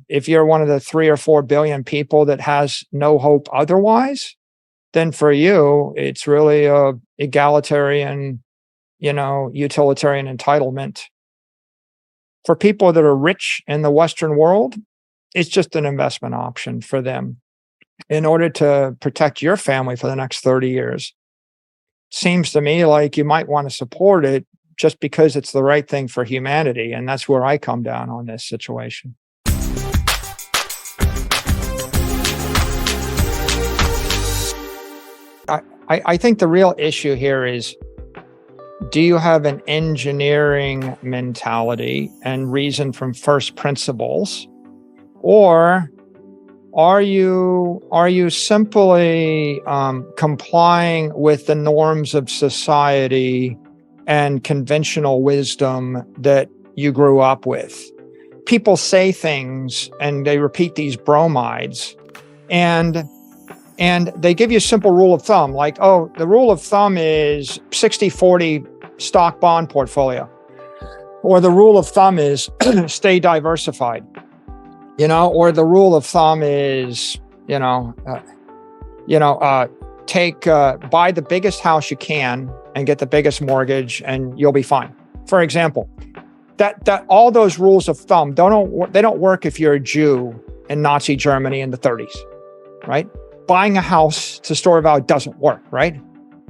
if you're one of the 3 or 4 billion people that has no hope otherwise, then for you, it's really a egalitarian, utilitarian entitlement. For people that are rich in the Western world, it's just an investment option for them in order to protect your family for the next 30 years. Seems to me like you might want to support it just because it's the right thing for humanity. And that's where I come down on this situation. I think the real issue here is, do you have an engineering mentality and reason from first principles, or are you simply complying with the norms of society and conventional wisdom that you grew up with? People say things and they repeat these bromides, and they give you a simple rule of thumb, like, oh, the rule of thumb is 60-40 stock bond portfolio. Or the rule of thumb is stay diversified, or the rule of thumb is, buy the biggest house you can and get the biggest mortgage and you'll be fine. For example, that all those rules of thumb, they don't work if you're a Jew in Nazi Germany in the 30s, right? Buying a house to store value doesn't work, right?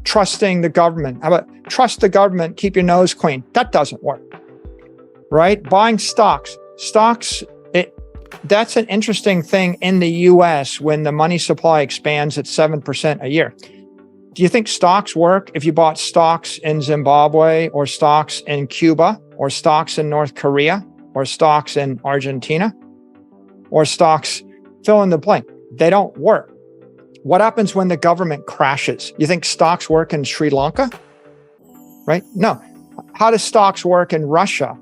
Trusting the government. How about trust the government, keep your nose clean? That doesn't work, right? Buying stocks, that's an interesting thing in the US when the money supply expands at 7% a year. Do you think stocks work if you bought stocks in Zimbabwe or stocks in Cuba or stocks in North Korea or stocks in Argentina or stocks, fill in the blank? They don't work. What happens when the government crashes? You think stocks work in Sri Lanka? Right? No. How does stocks work in Russia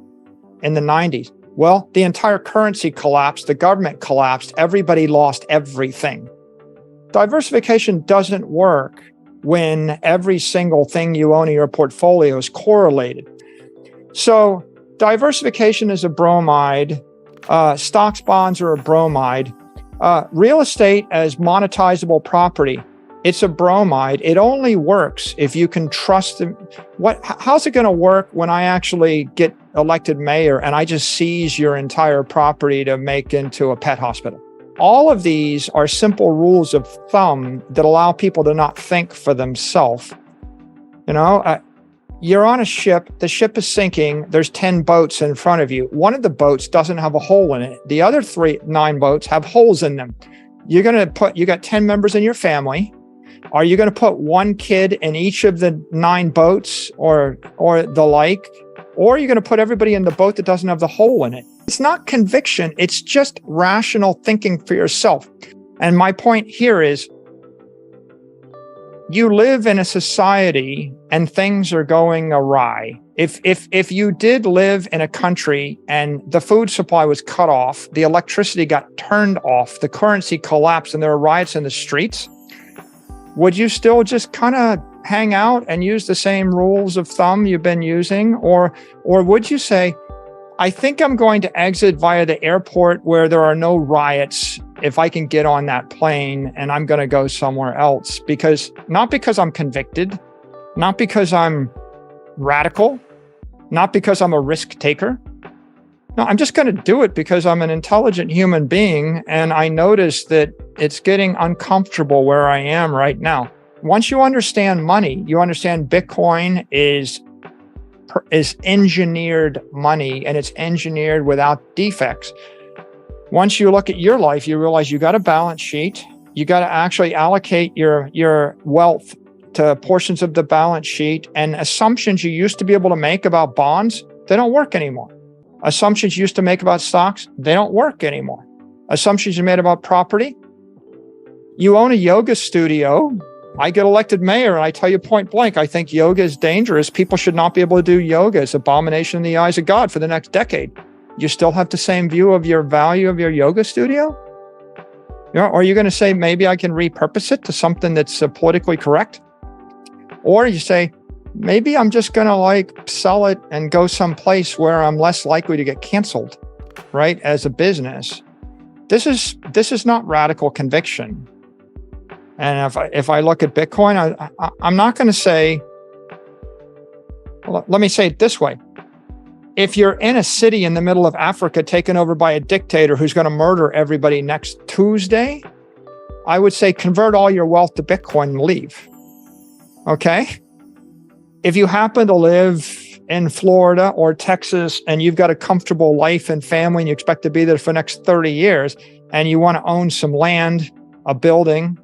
in the 90s? Well, the entire currency collapsed, the government collapsed, everybody lost everything. Diversification doesn't work when every single thing you own in your portfolio is correlated. So diversification is a bromide. Stocks, bonds are a bromide. Real estate as monetizable property, it's a bromide. It only works if you can trust them. How's it going to work when I actually get elected mayor and I just seize your entire property to make into a pet hospital? All of these are simple rules of thumb that allow people to not think for themselves. You're on a ship, the ship is sinking, there's 10 boats in front of you. One of the boats doesn't have a hole in it. The other 9 boats have holes in them. You got 10 members in your family. Are you going to put one kid in each of the 9 boats or the like? Or are you going to put everybody in the boat that doesn't have the hole in it? It's not conviction. It's just rational thinking for yourself. And my point here is, you live in a society and things are going awry. If you did live in a country and the food supply was cut off, the electricity got turned off, the currency collapsed, and there were riots in the streets, would you still just kind of hang out and use the same rules of thumb you've been using? Or would you say, I think I'm going to exit via the airport where there are no riots if I can get on that plane, and I'm going to go somewhere else, not because I'm convicted, not because I'm radical, not because I'm a risk taker. No, I'm just going to do it because I'm an intelligent human being, and I notice that it's getting uncomfortable where I am right now. Once you understand money, you understand Bitcoin is engineered money, and it's engineered without defects. Once you look at your life, you realize you got a balance sheet. You got to actually allocate your wealth to portions of the balance sheet, and assumptions you used to be able to make about bonds, they don't work anymore. Assumptions you used to make about stocks, they don't work anymore. Assumptions you made about property. You own a yoga studio. I get elected mayor and I tell you point blank, I think yoga is dangerous. People should not be able to do yoga. It's an abomination in the eyes of God for the next decade. You still have the same view of your value of your yoga studio? Or are you going to say, maybe I can repurpose it to something that's politically correct? Or you say, maybe I'm just going to sell it and go someplace where I'm less likely to get canceled, right? As a business. this is not radical conviction. And if I look at Bitcoin, I'm not going to say, let me say it this way. If you're in a city in the middle of Africa taken over by a dictator who's going to murder everybody next Tuesday, I would say convert all your wealth to Bitcoin and leave. Okay? If you happen to live in Florida or Texas and you've got a comfortable life and family and you expect to be there for the next 30 years and you want to own some land, a building,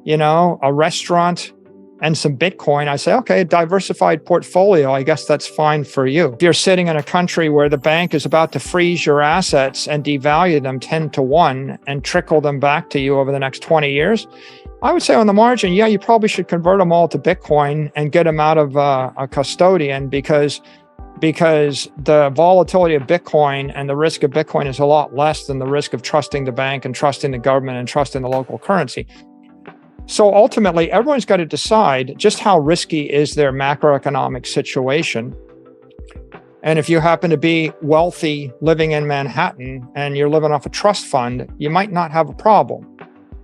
a restaurant, and some Bitcoin, I say, okay, a diversified portfolio, I guess that's fine for you. If you're sitting in a country where the bank is about to freeze your assets and devalue them 10 to 1 and trickle them back to you over the next 20 years, I would say on the margin, yeah, you probably should convert them all to Bitcoin and get them out of a custodian because the volatility of Bitcoin and the risk of Bitcoin is a lot less than the risk of trusting the bank and trusting the government and trusting the local currency. So ultimately, everyone's got to decide just how risky is their macroeconomic situation. And if you happen to be wealthy living in Manhattan and you're living off a trust fund, you might not have a problem.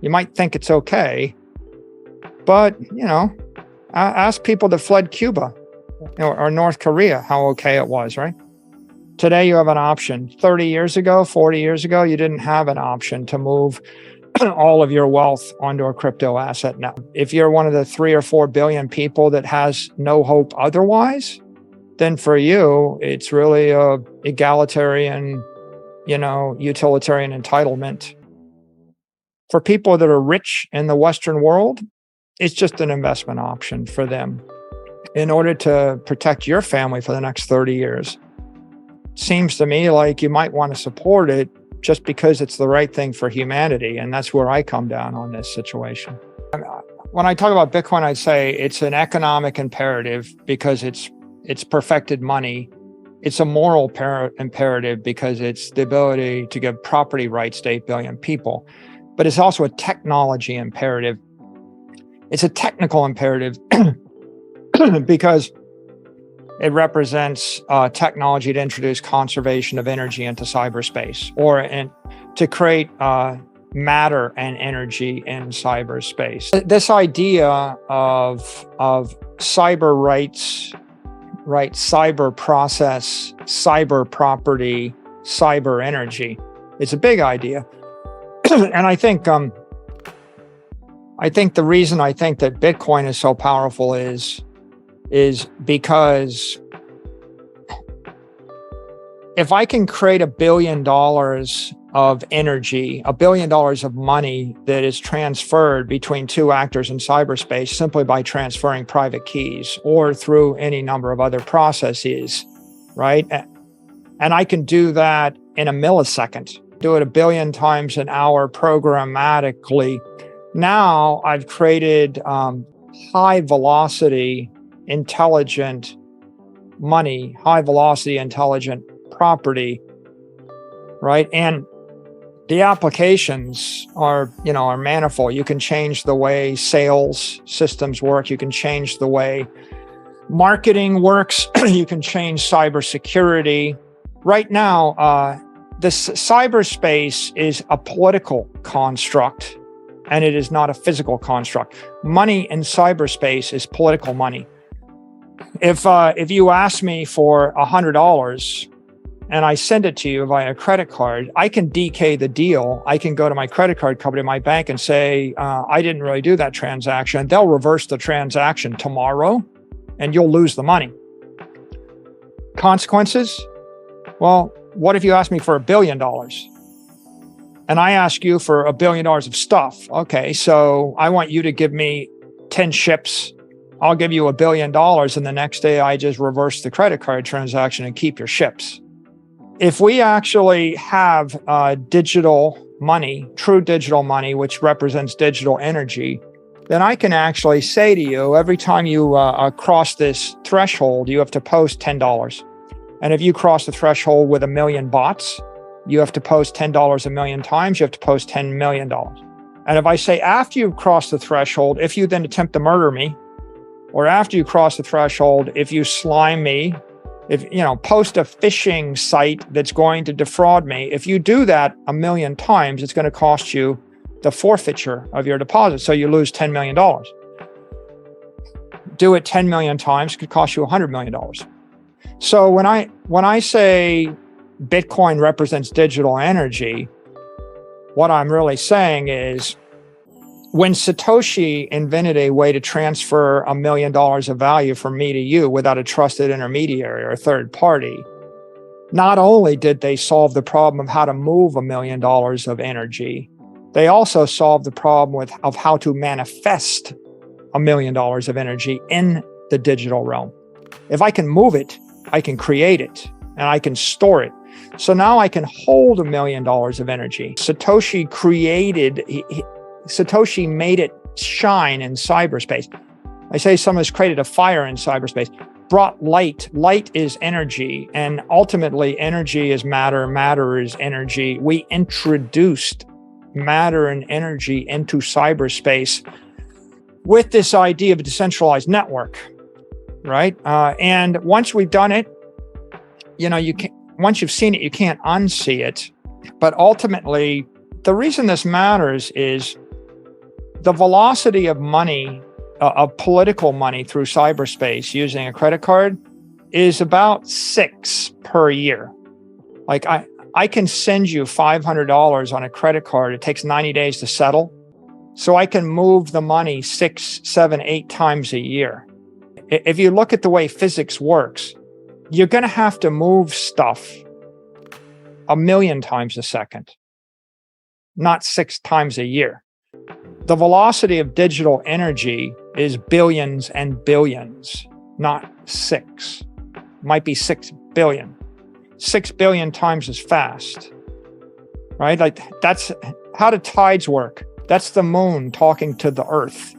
You might think it's okay. But, ask people that fled Cuba or North Korea how okay it was, right? Today, you have an option. 30 years ago, 40 years ago, you didn't have an option to move all of your wealth onto a crypto asset now. If you're one of the 3 or 4 billion people that has no hope otherwise, then for you, it's really a egalitarian, utilitarian entitlement. For people that are rich in the Western world, it's just an investment option for them in order to protect your family for the next 30 years. Seems to me like you might want to support it just because it's the right thing for humanity. And that's where I come down on this situation. When I talk about Bitcoin, I'd say it's an economic imperative because it's perfected money. It's a moral imperative because it's the ability to give property rights to 8 billion people. But it's also a technology imperative. It's a technical imperative because it represents technology to introduce conservation of energy into cyberspace or to create matter and energy in cyberspace. This idea of cyber rights, right? Cyber process, cyber property, cyber energy. It's a big idea. And I think the reason I think that Bitcoin is so powerful is because if I can create $1 billion of energy, $1 billion of money that is transferred between two actors in cyberspace simply by transferring private keys or through any number of other processes, right? And I can do that in a millisecond, do it 1 billion times an hour programmatically. Now I've created high velocity, intelligent money, high velocity, intelligent property, right? And the applications are manifold. You can change the way sales systems work. You can change the way marketing works. You can change cybersecurity. Right now, this cyberspace is a political construct, and it is not a physical construct. Money in cyberspace is political money. If you ask me for $100 and I send it to you via credit card, I can DK the deal. I can go to my credit card company, my bank, and say, I didn't really do that transaction. They'll reverse the transaction tomorrow, and you'll lose the money. Consequences? Well, what if you ask me for $1 billion? And I ask you for $1 billion of stuff. Okay, so I want you to give me 10 ships. I'll give you $1 billion, and the next day I just reverse the credit card transaction and keep your ships. If we actually have digital money, true digital money, which represents digital energy, then I can actually say to you, every time you cross this threshold, you have to post $10. And if you cross the threshold with 1 million bots, you have to post $10 1 million times, you have to post $10 million. And if I say after you've crossed the threshold, if you then attempt to murder me, or after you cross the threshold, if you slime me If, post a phishing site that's going to defraud me, if you do that 1 million times, it's going to cost you the forfeiture of your deposit. So you lose $10 million. Do it 10 million times, could cost you $100 million. So when I say Bitcoin represents digital energy, what I'm really saying is, when Satoshi invented a way to transfer $1 million of value from me to you without a trusted intermediary or a third party, not only did they solve the problem of how to move $1 million of energy, they also solved the problem of how to manifest $1 million of energy in the digital realm. If I can move it, I can create it and I can store it. So now I can hold $1 million of energy. Satoshi made it shine in cyberspace. I say someone has created a fire in cyberspace, brought light. Light is energy, and ultimately energy is matter. Matter is energy. We introduced matter and energy into cyberspace with this idea of a decentralized network, right? And once we've done it, you can't. Once you've seen it, you can't unsee it. But ultimately, the reason this matters is the velocity of money, of political money through cyberspace using a credit card is about 6 per year. Like I can send you $500 on a credit card. It takes 90 days to settle. So I can move the money 6, 7, 8 times a year. If you look at the way physics works, you're going to have to move stuff 1 million times a second, not 6 times a year. The velocity of digital energy is billions and billions, not 6. Might be 6 billion. 6 billion times as fast, right? Like that's how do tides work? That's the moon talking to the earth.